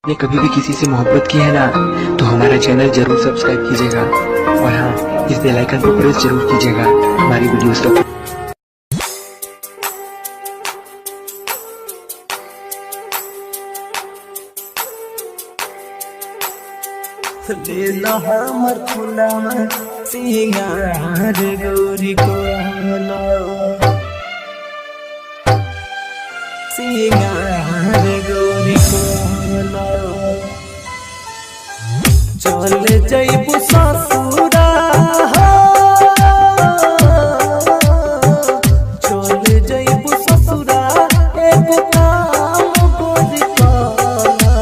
ने कभी भी किसी से मोहब्बत की है ना, तो हमारा चैनल जरूर सब्सक्राइब कीजिएगा और हाँ, इस बेल आइकन को प्रेस जरूर कीजिएगा हमारी वीडियोस को। लेला हमर फुलावा सिंगार गोरी कोला सिंगार गोरी कोला चल जइबू ससुरा चल जइबू ससुरा एगो काम गोरी कोला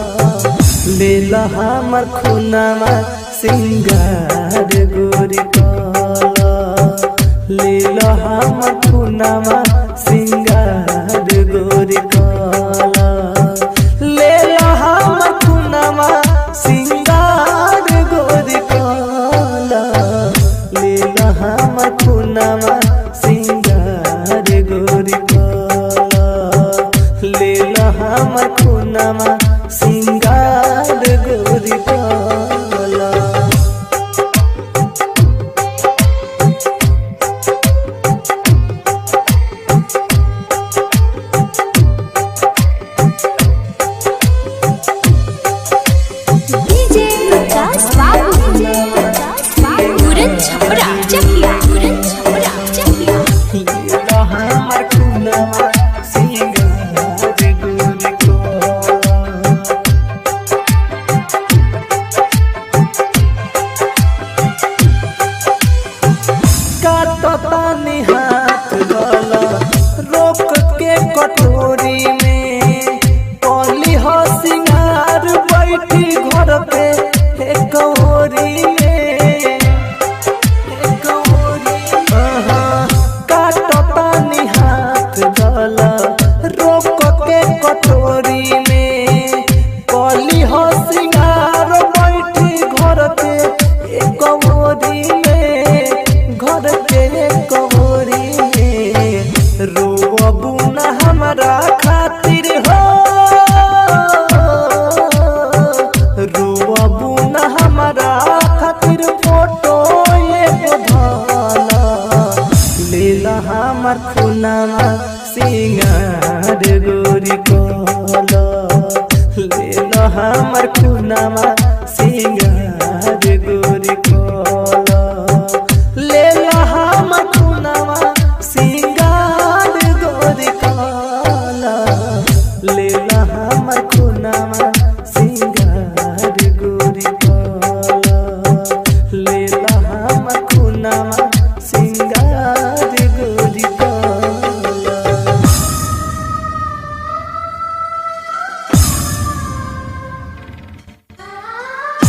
लेला हमर खुनावा सिंगार गोरी कोला लेला हमर खुनावा सिंगार गोरी कोला लेला हमर खुनावा सिंगार गोरी कोला लेला हमर खुनावा सिंगार गोरी कोला लेला हमर खुनावा सिंगार गोरी कोला। डीजे प्रकाश बाबू पूरन छपरा चकिया पूरन छपरा चकिया लेला हमर खुनावा सिंगार गोरी कोला काटतानी हाथ वाला रोक के कटोरी में पली हो सिंगार बैठी घर पे हे कौरी में काटतानी हाथ वाला रोक के कटोरी में पली हो सिंगार बैठी घर पे हे कौरी में घर के कौरी में रोबू न हमरा खातिर हो रोबू न हमरा खातिर फोटो एगो धाला लेला हमर खुनावा सिंगार गोरी कोला लेला हमर खुनावा सिंगार